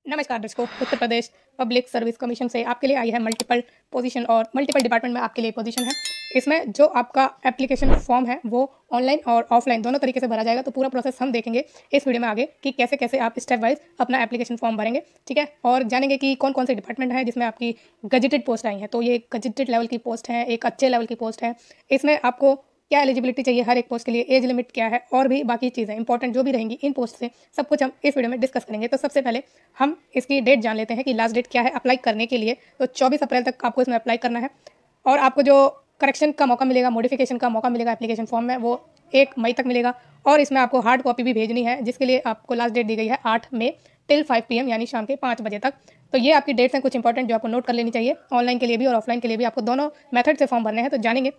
नमस्कार दर्शकों, Uttar Pradesh public service commission से आपके लिए आई है मल्टीपल पोजीशन और मल्टीपल डिपार्टमेंट में आपके लिए पोजीशन है। इसमें जो आपका एप्लीकेशन फॉर्म है वो ऑनलाइन और ऑफलाइन दोनों तरीके से भरा जाएगा। तो पूरा प्रोसेस हम देखेंगे इस वीडियो में आगे कि कैसे कैसे आप स्टेप वाइज अपना एप्लीकेशन फॉर्म भरेंगे, ठीक है। और जानेंगे कि कौन कौन से डिपार्टमेंट है जिसमें आपकी गजेटेड पोस्ट आई हैं। तो ये गजेटेड लेवल की पोस्ट है, एक अच्छे लेवल की पोस्ट है। इसमें आपको क्या एलिजिबिलिटी चाहिए हर एक पोस्ट के लिए, एज लिमिट क्या है और भी बाकी चीज़ें इंपॉर्टेंट जो भी रहेंगी इन पोस्ट से सब कुछ हम इस वीडियो में डिस्कस करेंगे। तो सबसे पहले हम इसकी डेट जान लेते हैं कि लास्ट डेट क्या है अप्लाई करने के लिए। तो 24 अप्रैल तक आपको इसमें अप्लाई करना है और आपको जो करेक्शन का मौका मिलेगा, मॉडिफिकेशन का मौका मिलेगा एप्लीकेशन फॉर्म में, वो 1 मई तक मिलेगा। और इसमें आपको हार्ड कॉपी भी भेजनी है जिसके लिए आपको लास्ट डेट दी गई है 8 मई टिल 5 PM यानी शाम के 5 बजे तक। तो ये आपकी डेट्स हैं कुछ इंपॉर्टेंट जो आपको नोट कर लेनी चाहिए। ऑनलाइन के लिए भी और ऑफलाइन के लिए भी आपको दोनों मेथड से फॉर्म भरने हैं, तो जानेंगे।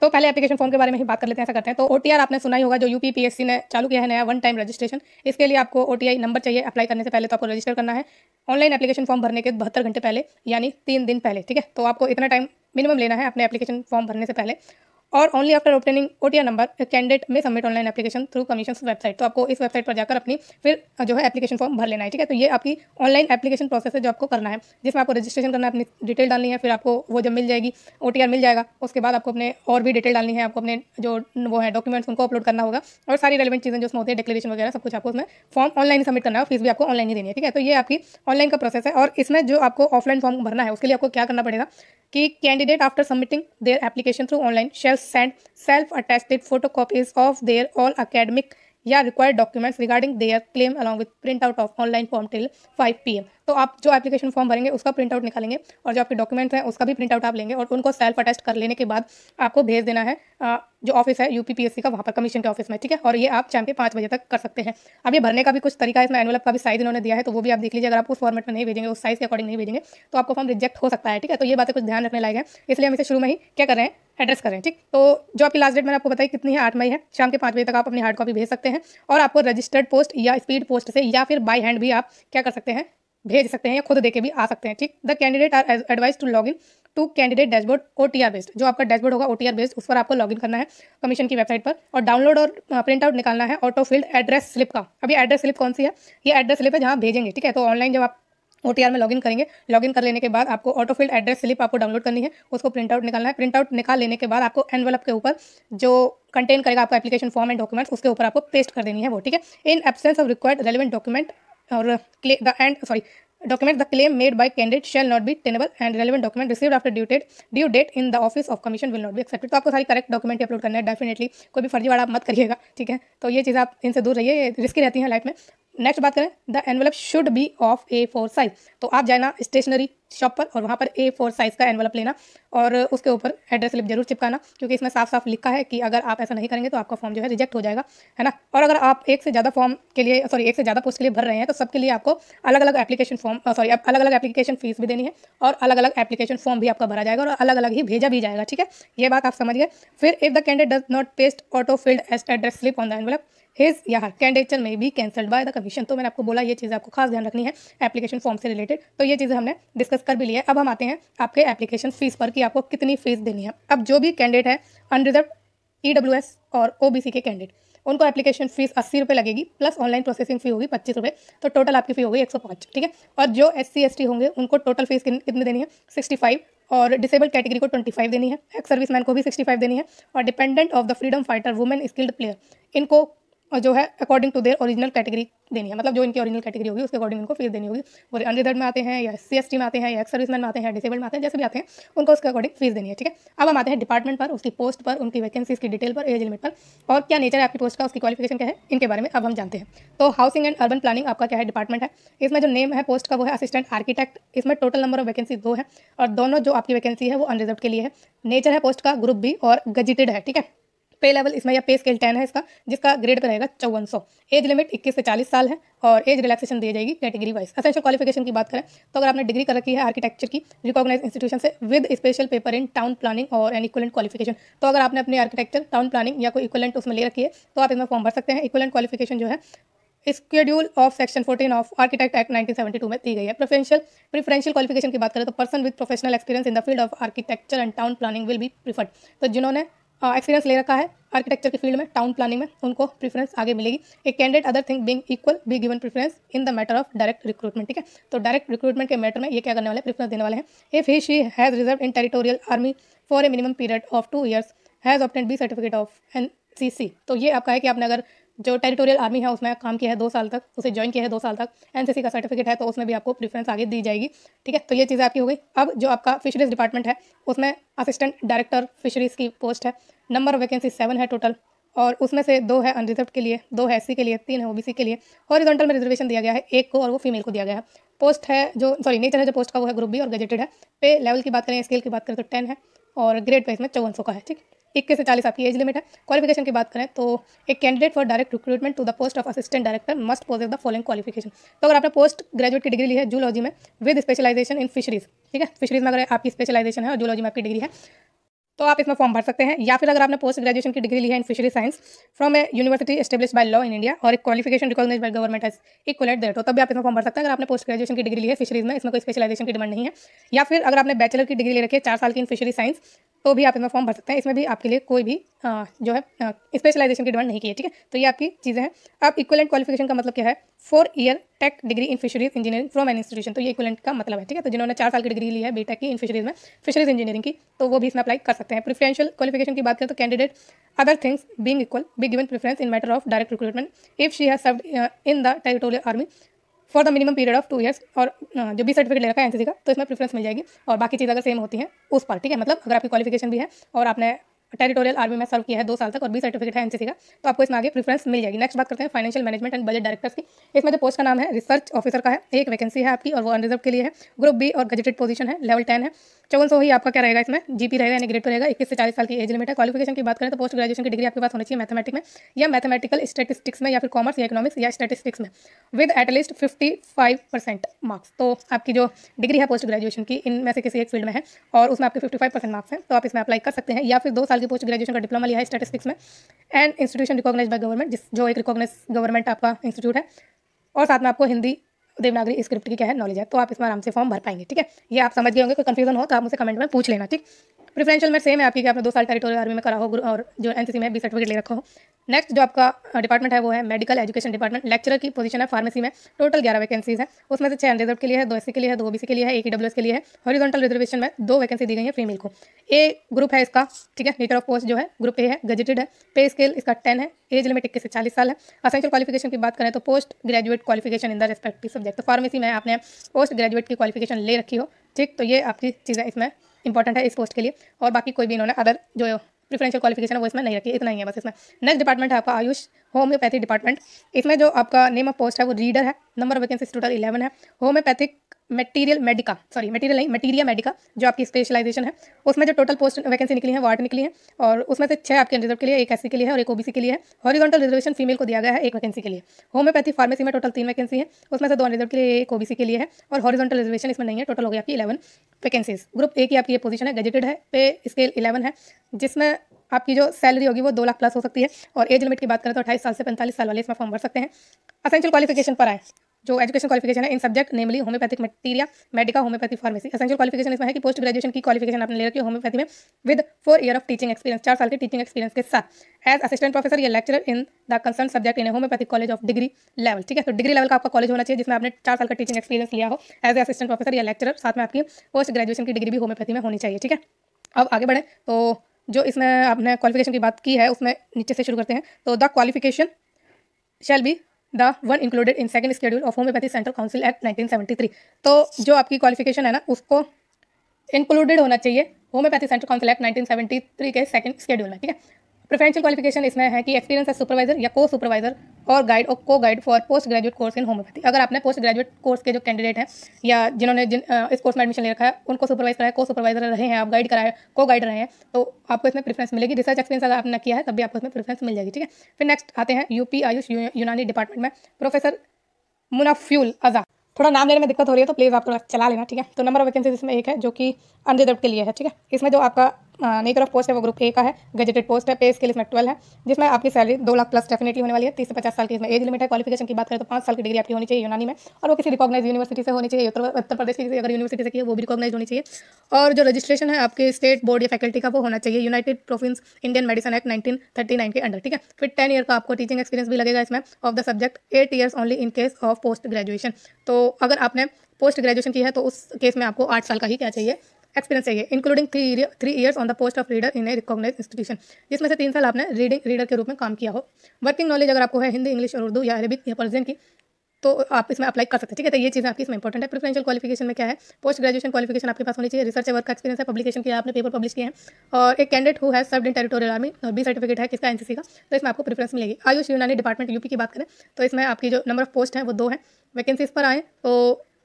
तो पहले एप्लीकेशन फॉर्म के बारे में ही बात कर लेते हैं। ऐसा करते हैं तो OTR आपने सुना ही होगा, जो UPPSC ने चालू किया है नया वन टाइम रजिस्ट्रेशन। इसके लिए आपको OTI नंबर चाहिए। अप्लाई करने से पहले तो आपको रजिस्टर करना है ऑनलाइन एप्लीकेशन फॉर्म भरने के 72 घंटे पहले यानी 3 दिन पहले, ठीक है। तो आपको इतना टाइम मिनिमम लेना है अपने एप्लीकेशन फॉर्म भरने से पहले। और only after obtaining OTR number candidate में submit online application through commission website. तो आपको इस वेबसाइट पर जाकर अपनी फिर जो है एप्लीकेशन फॉर्म भर लेना है, ठीक है। तो ये आपकी ऑनलाइन एप्लीकेशन प्रोसेस है जो आपको करना है, जिसमें आपको रजिस्ट्रेशन करना है, अपनी डिटेल डालनी है। फिर आपको वो जब मिल जाएगी OTR मिल जाएगा, उसके बाद आपको अपने और भी डिटेल डालनी है। आपको अपने जो वो है डॉक्यूमेंट्स उनको अपलोड करना होगा और सारी रेलिवेंट चीज़ें जो उसमें होती है, डिक्लेरेशन वगैरह सब कुछ आपको उसमें फॉर्म ऑनलाइन ही सबमिट करना है। फीस भी आपको ऑनलाइन ही देनी है, ठीक है। तो ये आपकी ऑनलाइन का प्रोसेस है। और इसमें जो आपको ऑफलाइन फॉर्म भरना है उसके लिए आपको क्या करना पड़ेगा कि candidate after submitting their application through online shall send self attested photocopies of their all academic या required documents regarding their claim along with print out of online form till 5 PM। तो आप जो एप्लीकेशन फॉर्म भरेंगे उसका print out निकालेंगे और जो आपके डॉक्यूमेंट्स हैं उसका भी प्रिंट आउट आप लेंगे और उनको सेल्फ अटेस्ट कर लेने के बाद आपको भेज देना है जो ऑफिस है UPPSC का, वहाँ पर कमीशन के ऑफिस में, ठीक है। और ये आप शाम के 5 बजे तक कर सकते हैं। अब ये भरने का भी कुछ तरीका है, इसमें एनवलप का भी साइज इन्होंने दिया है, तो वो भी आप देख लीजिए। अगर आप उस फॉर्मेट में नहीं भेजेंगे, उस साइज के अकॉर्डिंग नहीं भेजेंगे तो आपको फॉर्म रिजेक्ट हो सकता है, ठीक है। तो ये बातें कुछ ध्यान रखने लायक है, इसलिए हम इसे शुरू में ही क्या कर रहे हैं, एड्रेस करें, ठीक। तो जो आपकी लास्ट डेट मैंने आपको बताई कितनी है, 8 मई है। शाम के 5 बजे तक आप अपनी हार्ड कॉपी भेज सकते हैं और आपको रजिस्टर्ड पोस्ट या स्पीड पोस्ट से या फिर बाय हैंड भी आप क्या कर सकते हैं, भेज सकते हैं या खुद देके भी आ सकते हैं, ठीक। The candidate are advise to log in to candidate dashboard OTR based. जो आपका डैशबोर्ड होगा OTR बेस्ड, उस पर आपको लॉगिन करना है कमीशन की वेबसाइट पर और डाउनलोड और प्रिंट आउट निकालना है ऑटो फिल्ड एड्रेस स्लिप का। अब ये एड्रेस स्लिप कौन सी है, ये एड्रेस स्लिप है जहाँ भेजेंगे, ठीक है। तो ऑनलाइन जब आप OTR में लॉगिन करेंगे, लॉगिन कर लेने के बाद आपको ऑटो फिल्ड एड्रेस स्लिप आपको डाउनलोड करनी है, उसको प्रिंट आउट निकालना है। प्रिंट आउट निकाल लेने के बाद आपको एनवलप के ऊपर जो कंटेन करेगा आपका एप्लीकेशन फॉर्म एंड डॉक्यूमेंट्स, उसके ऊपर आपको पेस्ट कर देनी है वो, ठीक है। In absence of required relevant document और document the claim made by candidate shall not be tenable and relevant document received after due date in the office of commission will not be accepted। तो आपको सारी correct document upload करना है definitely, कोई भी फर्जीवाड़ा आप मत करिएगा, ठीक है। तो ये चीज़ आप इनसे दूर रहिए, ये रिस्की रहती है लाइफ में। नेक्स्ट बात करें, the envelope should be of A4 size. तो आप जाना स्टेशनरी शॉप पर और वहाँ पर A4 साइज का एनवलप लेना और उसके ऊपर एड्रेस स्लिप जरूर चिपकाना, क्योंकि इसमें साफ साफ लिखा है कि अगर आप ऐसा नहीं करेंगे तो आपका फॉर्म जो है रिजेक्ट हो जाएगा, है ना। और अगर आप एक से ज़्यादा फॉर्म के लिए एक से ज़्यादा पोस्ट के लिए भर रहे हैं तो सबके लिए आपको अलग अलग एप्लीकेशन फॉर्म अलग अलग एप्लीकेशन फीस भी देनी है और अलग अलग एप्लीकेशन फॉर्म भी आपका भरा जाएगा और अलग अलग ही भेजा भी जाएगा, ठीक है। ये बात आप समझ गए। फिर if the candidate does not paste auto field address slip on the envelope his या हर कैंडिडेचर में be cancelled by the commission. तो मैंने आपको बोला ये चीज़ आपको खास ध्यान रखनी है एप्लीकेशन फॉर्म से रिलेटेड। तो ये चीज़ें हमने डिस्कस कर भी लिया है। अब हम आते हैं आपके एप्लीकेशन फीस पर कि आपको कितनी फीस देनी है। अब जो भी कैंडिडेट है अनरिजर्व EWS और OBC के कैंडिडेट, उनको एप्लीकेशन फीस 80 रुपये लगेगी प्लस ऑनलाइन प्रोसेसिंग फी होगी 25 रुपये। तो टोटल आपकी फी होगी 105, ठीक है। और जो SC ST होंगे उनको टोटल फीस कितनी देनी है, 65 और डिसेबल कैटेगरी को 25 देनी है, एक्स सर्विसमैन को भी 65 देनी है और dependent of the freedom fighter women skilled player इनको जो है according to their original category देनी है। मतलब जो इनकी ओरिजिनल कैटेगरी होगी उसके अकॉर्डिंग इनको फीस देनी होगी। वो अनरिजर्व में आते हैं या SC ST में आते हैं या एक्स सर्विसमैन में आते हैं या डिसेबल्ड में आते हैं, जैसे भी आते हैं उनको उसके अकॉर्डिंग फीस देनी है, ठीक है। अब हम आते हैं डिपार्टमेंट पर, उसकी पोस्ट पर, उनकी वैकेंसीज की डिटेल पर, एज लिमिट पर और क्या नेचर है आपकी पोस्ट का, उसकी क्वालिफिकेशन क्या है, इनके बारे में अब हम जानते हैं। तो हाउसिंग एंड अर्बन प्लानिंग आपका क्या है डिपार्टमेंट है। इसमें जो नेम है पोस्ट का वो है असिस्टेंट आर्किटेक्ट। इसमें टोटल नंबर ऑफ वैकेंसी 2 है और दोनों जो आपकी वैकेंसी है वो अनरिजर्व के लिए है। नेचर है पोस्ट का ग्रुप B और गजेटेड है, ठीक है। पे लेवल इसमें या पे स्केल 10 है इसका, जिसका ग्रेड पे रहेगा 5400। एज लिमिट 21 से 40 साल है और एज रिलैक्सेशन दी जाएगी कैटेगरी वाइज। एसेंशियल क्वालिफिकेशन की बात करें तो अगर आपने डिग्री कर रखी है आर्किटेक्चर की रिकॉग्नाइज इंस्टीट्यूशन से with special paper in town planning और एन इक्वलेंट क्वालिफिकेशन, तो अगर आपने अपनी आर्किटेक्चर टाउन प्लानिंग या कोई इक्वलेंट उसमें ले रखी है तो आप इसमें फॉर्म भर सकते हैं। इक्वलेंट क्वालिफिकेशन जो है schedule of section 14 of architect act 1972 में दी गई है। प्रेफरेंशियल क्वालिफिकेशन की बात करें तो person with professional experience in the field of architecture and town planning will be preferred. तो जिन्होंने एक्सपीरियंस ले रखा है आर्किटेक्चर की फील्ड में, टाउन प्लानिंग में, उनको प्रेफरेंस आगे मिलेगी। एक candidate other thing being equal be given preference in the matter of direct recruitment, ठीक है। तो डायरेक्ट रिक्रूटमेंट के मैटर में ये क्या करने वाले हैं, प्रेफरेंस देने वाले हैं। If he she has reserve in territorial army for a minimum period of 2 years has obtained B certificate of NCC। तो ये आपका है कि आपने अगर जो टेरिटोरियल आर्मी है उसमें काम किया है 2 साल तक, उसे ज्वाइन किया है 2 साल तक, NCC का सर्टिफिकेट है, तो उसमें भी आपको प्रेफरेंस आगे दी जाएगी, ठीक है। तो ये चीज़ें आपकी हो गई। अब जो आपका फिशरीज डिपार्टमेंट है उसमें असिस्टेंट डायरेक्टर फिशरीज़ की पोस्ट है। नंबर ऑफ वैकेंसी 7 है टोटल, और उसमें से 2 है अनरिजर्व के लिए, 2 है SC के लिए, 3 है OBC के लिए। हॉरिजॉन्टल में रिजर्वेशन दिया गया है 1 को, और वो फीमेल को दिया गया है। पोस्ट है जो नेचर है जो पोस्ट का वो है ग्रुप बी और गजेटेड है। पे लेवल की बात करें, स्केल की बात करें तो 10 है, और ग्रेड पे इसमें 5400 का है, ठीक। 21 से 40 आपकी एज लिमिट है। क्वालिफिकेशन की बात करें तो एक candidate for direct recruitment to the post of assistant director must possess the following qualification. तो अगर आपने पोस्ट ग्रेजुएट की डिग्री ली है जूलॉजी में विद स्पेशलाइजेशन इन फिशरीज, ठीक है, फिशरीज में अगर आपकी स्पेशलाइजेशन है और जूलॉजी में आपकी डिग्री है तो आप इसमें फॉर्म भर सकते हैं। या फिर अगर आपने पोस्ट ग्रेजुएशन की डिग्री ली है in fishery science from a university established by law in India और एक qualification recognised by government as equivalent there, तो तब भी आप इसमें फॉर्म भर सकते हैं। अगर आपने पोस्ट ग्रेजुएशन की डिग्री ली है फिशरीज में, इसमें कोई स्पेशलाइजेशन की डिमांड नहीं है। या फिर अगर आपने बैचलर की डिग्री ले रखी है 4 साल की इन फिशरी साइंस, तो भी आप इसमें फॉर्म भर सकते हैं। इसमें भी आपके लिए कोई भी जो है स्पेशलाइजेशन की डिमांड नहीं की है, ठीक है। तो ये आपकी चीज़ें हैं। अब इक्वलेंट क्वालिफिकेशन का मतलब क्या है, 4 year tech degree in fisheries engineering from an institution, तो ये इक्वलेंट का मतलब है, ठीक है। तो जिन्होंने 4 साल की डिग्री ली है बीटेक की इन फिशरीज में, फिशरीज इंजीनियरिंग की, तो वो भी इसमें अप्लाई कर सकते हैं। प्रेफरेंशियल क्वालिफिकेशन की बात करें तो candidate other things being equal be given preference in matter of direct recruitment if she has served in the territorial army for the minimum period of 2 years, और जो बी सर्टिफिकेट ले रखा है NCC का, तो इसमें प्रेफरेंस मिल जाएगी। और बाकी चीज़ अगर सेम होती है उस पर, ठीक है, मतलब अगर आपकी क्वालिफिकेशन भी है और आपने टेरिटोरियल आर्मी में सर्व किया है 2 साल तक और बी सर्टिफिकेट है NCC का, तो आपको इसमें आगे प्रेफरेंस मिल जाएगी। नेक्स्ट बात करते हैं financial management and budget directors की। इसमें जो पोस्ट का नाम है रिसर्च ऑफिसर का है, एक वैकेंसी है आपकी और वो अनरिजर्व के लिए है। ग्रुप बी और गजेटेड पोजीशन है, लेवल 10 है। 5400 ही आपका क्या रहेगा, इसमें GP रहेगा यानी ग्रेड पे रहेगा। 21 से 40 साल की एज लिमिट है। क्वालिफिकेशन की बात करें तो पोस्ट ग्रेजुएशन की डिग्री आपके पास होनी चाहिए मैथमेटिक्स में या मैथमेटिकल स्टैटिस्टिक्स में या फिर कॉमर्स या इकोनॉमिक्स या स्टैटिस्टिक्स में विद एटलीस्ट 55% मार्क्स। तो आपकी जो डिग्री है पोस्ट ग्रेजुएशन की इनमें से किसी एक फील्ड में है और उसमें आपके 55% मार्क्स हैं, तो आप इसमें अप्लाई कर सकते हैं। या फिर 2 साल की पोस्ट ग्रेजुएशन का डिप्लोमा लिया है स्टैटिस्टिक्स में and institution recognised by government, जो एक रिकॉग्नाइज गवर्नमेंट आपका इंस्टीट्यूट है, और साथ में आपको हिंदी देवनागरी स्क्रिप्ट की क्या है नॉलेज है, तो आप इसमें आराम से फॉर्म भर पाएंगे, ठीक है। ये आप समझ गए होंगे। कोई कंफ्यूजन हो तो आप मुझसे कमेंट में पूछ लेना, ठीक। प्रेफरेंशियल में सेम है आपकी कि आपने 2 साल टेरिटोरियल आर्मी में करा हो और जो NCC में बी सर्टिफिकेट ले रखा हो। नेक्स्ट जो आपका डिपार्टमेंट है वो है मेडिकल एजुकेशन डिपार्टमेंट। लेक्चरर की पोजीशन है फार्मेसी में, टोटल 11 वैकेंसीज है। उसमें से 6 अनरिजर्व के लिए है, 2 SC के लिए है, 2 OBC के लिए है, 1 EWS के लिए है। हॉरिजॉन्टल रिजर्वेशन में 2 वैकेंसी दी गई है फीमेल को। ए ग्रुप है इसका, ठीक है। नेचर ऑफ पोस्ट जो है ग्रुप ए है, गजेटेड है। पे स्केल इसका 10 है। एज लिमिट 21 से 40 साल है। असेंशियल क्वालिफिकेशन की बात करें तो post graduate qualification in the respective subject, तो फार्मेसी में आपने पोस्ट ग्रेजुएट की क्वालिफिकेशन ले रखी हो, ठीक। तो ये आपकी चीज़ें इसमें इंपॉर्टेंट है इस पोस्ट के लिए। और बाकी कोई भी इन्होंने अदर जो प्रेफरेंशियल क्वालिफिकेशन है वो इसमें नहीं रखी है, इतना ही है बस इसमें। नेक्स्ट डिपार्टमेंट है आपका आयुष होम्योपैथी डिपार्टमेंट। इसमें जो आपका नेम ऑफ पोस्ट है वो रीडर है। नंबर ऑफ वैकेंसीज टोटल 11 है। होम्योपैथिक मटीरिया मेडिका जो आपकी स्पेशलाइजेशन है, उसमें जो टोटल पोस्ट वैकेंसी निकली है वो 8 निकली है, और उसमें से 6 आपके रिजर्व के लिए, 1 SC के लिए है और 1 OBC के लिए है। हॉरिजॉन्टल रिजर्वेशन फीमेल को दिया गया है 1 वैकेंसी के लिए। होम्योपैथी फार्मेसी में टोटल 3 वैकेंसी है, उसमें से 2 अनरिजर्व के लिए, 1 OBC के लिए है, और हॉरिजॉन्टल रिजर्वेशन इसमें नहीं है। टोटल हो गया आपकी 11 वैकेंसीज। ग्रुप ए की आपकी ये पोजीशन है, गजेटेड है। पे स्केल 11 है, जिसमें आपकी जो सैलरी होगी वो 2 लाख प्लस हो सकती है। और एज लिमिट की बात करें तो 28 साल से 45 साल वाले इसमें फॉर्म भर सकते हैं। असेंशियल क्वालिफिकेशन पर आए, जो एजुकेशन क्वालिफिकेशन है in subject namely homoeopathic materia medica homoeopathy pharmacy. Essential qualification इसमें है कि पोस्ट ग्रेजुएशन की क्वालिफिकेशन आपने ले रखी है होम्योपैथी में with 4 year of teaching experience, 4 साल के टीचिंग एक्सपीरियंस के साथ एज असिस्टेंट प्रोफेसर या lecturer in the concern subject in homeopathic college of degree level, ठीक है। तो डिग्री लेवल का आपका कॉलेज होना चाहिए जिसमें आपने 4 साल का टीचिंग एक्सपीरियंस लिया हो एज ए असिस्टेंट प्रोफेसर या लेक्चरर, साथ में आपकी पोस्ट ग्रेजुएशन की डिग्री भी होम्योपैथी में होनी चाहिए, ठीक है। अब आगे बढ़े तो जो इसमें आपने क्वालिफिकेशन की बात की है उसमें नीचे से शुरू करते हैं। तो the qualification shall be the one included in second schedule of homeopathy central council act 1973। तो जो आपकी क्वालिफिकेशन है ना उसको इंक्लूडेड होना चाहिए होम्योपैथी सेंट्रल काउंसिल एक्ट 1973 के सेकंड शेड्यूल में, ठीक है। प्रेफरेंशियल क्वालिफिकेशन इसमें है कि एक्सपीरियंस है सुपरवाइजर या को सुपरवाइजर और गाइड और को guide for post graduate course in homeopathy. अगर आपने पोस्ट ग्रेजुएट कोर्स के जो कैंडिडेट हैं या जिन्होंने इस कोर्स में एडमिशन ले रखा है उनको सुपरवाइज कराया, को सुपरवाइजर रहे हैं, आप गाइड कराए, को गाइड रहे हैं, तो आपको इसमें प्रेफरेंस मिलेगी। रिसर्च एक्सपीरियंस अगर आपने किया है तब भी आपको इसमें प्रेफरेंस मिल जाएगी, ठीक है। फिर नेक्स्ट आते हैं यूपी आयुष यूनानी डिपार्टमेंट में प्रोफेसर मुनाफ्युल आज़ाद। थोड़ा नाम लेने में दिक्कत हो रही है तो प्लीज़ आप थोड़ा चला लेना, ठीक है। तो नंबर ऑफ वैकेंसीज इसमें 1 है जो कि अनरिजर्व के लिए है, ठीक है। इसमें जो आपका नेचर ऑफ पोस्ट है वो ग्रुप ए का है, गजेटेड पोस्ट है, पे स्केल इसमें 12 है, जिसमें आपकी सैलरी 2 लाख प्लस डेफिनेटली होने वाली है। 30 से 50 साल की इसमें एज लिमिट है। क्वालिफिकेशन की बात करें तो 5 साल की डिग्री आपकी होनी चाहिए यूनानी में, और वो किसी रिकॉग्नाइज यूनिवर्सिटी से होनी चाहिए। उत्तर प्रदेश की किसी अगर यूनिवर्सिटी से की है वो भी रिकॉग्नाइज होनी चाहिए। और जो रजिस्ट्रेशन है आपके स्टेट बोर्ड या फैकल्टी का वो होना चाहिए United province Indian medicine act 1939 के अंडर, ठीक है। फिर 10 ईयर का आपको टीचिंग एक्सपीरियंस भी लगेगा इसमें of the subject, 8 years only in case of post graduation. तो अगर आपने पोस्ट ग्रेजुएशन की है तो उस केस में आपको 8 साल का ही क्या चाहिए, एक्सपीरियंस चाहिए, including 3 years on the post of reader in a recognised institution, जिसमें से 3 साल आपने रीडर के रूप में काम किया हो। वर्किंग नॉलेज अगर आपको है हिंदी, इंग्लिश और उर्दू या अरबिक या पर्शियन की, तो आप इसमें अप्लाई कर सकते हैं, ठीक है। तो ये चीज़ें आपकी इसमें इंपॉर्टेंट है। प्रेफरेंशियल क्वालिफिकेशन में क्या है, पोस्ट ग्रेजुएशन क्वालिफिकेशन आपके पास होनी चाहिए, रिसर्च वर्क का एक्सपीरियंस है, पब्लिकेशन किया आपने, पेपर पब्लिश किए हैं, और एक candidate who has served in territorial army, और बी सर्टिफिकेट है किसका, एनसीसी का, तो इसमें आपको प्रेफरेंस मिलेगी। आयुष यूनानी डिपार्टमेंट यूपी की बात करें तो इसमें आपकी जो नंबर ऑफ पोस्ट है वो 2 है, वैकेंसीज पर आए तो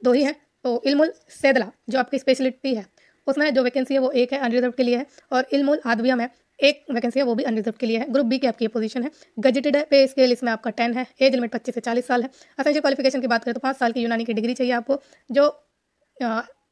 2 ही है। तो इल्मुल सेदला जो आपकी स्पेशलिटी है उसमें जो वैकेंसी है वो 1 है, अनरिजर्व के लिए है, और इल्मुल आदविया में 1 वैकेंसी है वो भी अनरिजर्व के लिए है। ग्रुप बी की आपकी पोजीशन है, गजेटेड है, पे स्केल इसमें आपका 10 है, एज लिमिट 25 से 40 साल है। असेंशियल क्वालिफिकेशन की बात करें तो 5 साल की यूनानी की डिग्री चाहिए आपको, जो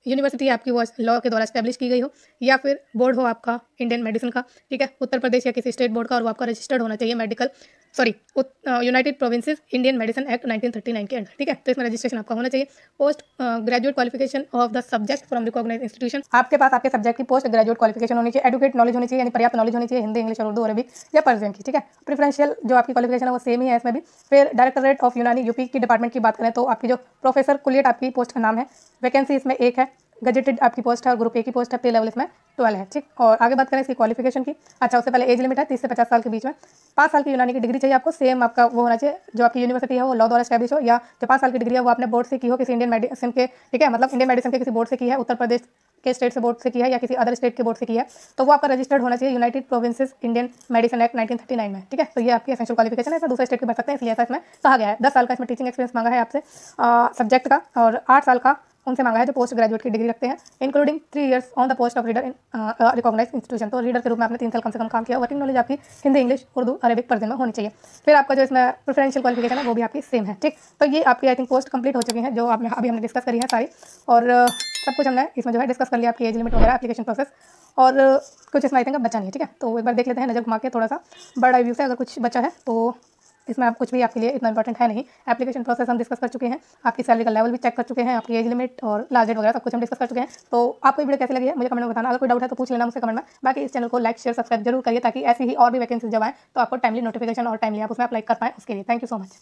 यूनिवर्सिटी आपकी वो लॉ के द्वारा स्टैब्लिश की गई हो, या फिर बोर्ड हो आपका इंडियन मेडिसिन का, ठीक है, उत्तर प्रदेश या किसी स्टेट बोर्ड का, और वो आपका रजिस्टर्ड होना चाहिए medical United provinces Indian medicine act 1939 के अंडर, ठीक है। तो इसमें रजिस्ट्रेशन आपका होना चाहिए। Post graduate qualification of the subject from recognised institution, आपके पास आपके सब्जेक्ट की पोस्ट ग्रेजुएट क्वालिफिकेशन होनी चाहिए। एडुकेट नॉलेज होनी चाहिए, यानी पर्याप्त नॉलेज होनी चाहिए हिंदी, इंग्लिश और उर्दू, अरबिक या पर्शियन की, ठीक है। प्रेफरेंशियल जो आपकी क्वालिफिकेशन है वो सेम ही है इसमें भी। फिर डायरेक्टरेट ऑफ यूनानी यूपी की डिपार्टमेंट की बात करें तो आपकी जो प्रोफेसर कुलियट आपकी पोस्ट का नाम है, वैकेंसी इसमें 1 है, गजेटेड आपकी पोस्ट है, और ग्रुप ए की पोस्ट है, पे लेवल इसमें 12 है, ठीक। और आगे बात करें इसकी क्वालिफिकेशन की, अच्छा उससे पहले एज लिमिट है 30 से 50 साल के बीच में, 5 साल की यूनानी की डिग्री चाहिए आपको, सेम आपका वो होना चाहिए जो आपकी यूनिवर्सिटी है वो लॉ द्वारा स्टैब्लिश हो, या जो 5 साल की डिग्री है वो आपने बोर्ड से की हो किसी इंडियन मेडिसिन के, ठीक है, मतलब इंडियन मेडिसिन के किसी बोर्ड से की है, उत्तर प्रदेश के स्टेट से बोर्ड से की है, या किसी अदर स्टेट के बोर्ड से की है, तो वो आपका रजिस्टर्ड होना चाहिए United provinces Indian medicine act 1939 में, ठीक है। तो ये आपकी एसेंशियल क्वालिफिकेशन है, दूसरे स्टेट के भर सकते हैं इसलिए ऐसा इसमें कहा गया है। 10 साल का इसमें टीचिंग एक्सपीरियंस मांगा है आपसे सब्जेक्ट का, और 8 साल का उनसे मांगा है जो पोस्ट ग्रेजुएट की डिग्री रखते हैं, including 3 years on the post of reader in recognised institution. तो रीडर के रूप में आपने 3 साल कम से कम काम किया। वर्किंग नॉलेज आपकी Hindi, English, Urdu, Arabic, Persian में होनी चाहिए। फिर आपका जो इसमें प्रेफरेंशियल क्वालिफिकेशन है वो भी आपकी सेम है, ठीक। तो ये आपकी आई थिंक पोस्ट कंप्लीट हो चुकी है जो आपने अभी हमने डिस्कस करी है सारी, और सब कुछ हमने इसमें जो है डिस्कस कर लिया, आपकी एज लिमिट वगैरह, एप्लीकेशन प्रोसेस, और कुछ इसमें आई थिंक बचा नहीं है, ठीक है। तो एक बार देख लेते हैं नजर घुमा के थोड़ा सा बड़ा व्यू से, अगर कुछ बचा है तो इसमें आप कुछ भी आपके लिए इतना इंपॉर्टेंट है नहीं। एप्लीकेशन प्रोसेस हम डिस्कस कर चुके हैं, आपकी सैलरी का लेवल भी चेक कर चुके हैं, आपकी एज लिमिट और लास्ट डेट वगैरह सब कुछ हम डिस्कस कर चुके हैं। तो आपको वीडियो कैसी लगी है मुझे कमेंट में बताना, अगर कोई डाउट है तो पूछ लेना मुझसे कमेंट में। बाकी इस चैनल को लाइक, शेयर, सब्सक्राइब जरूर करिए ताकि ऐसी ही और भी वैकेंसी जब आए तो आपको टाइमली नोटिफिकेशन और टाइमली आप उसमें अप्लाई कर पाएँ, उसके लिए थैंक यू सो मच।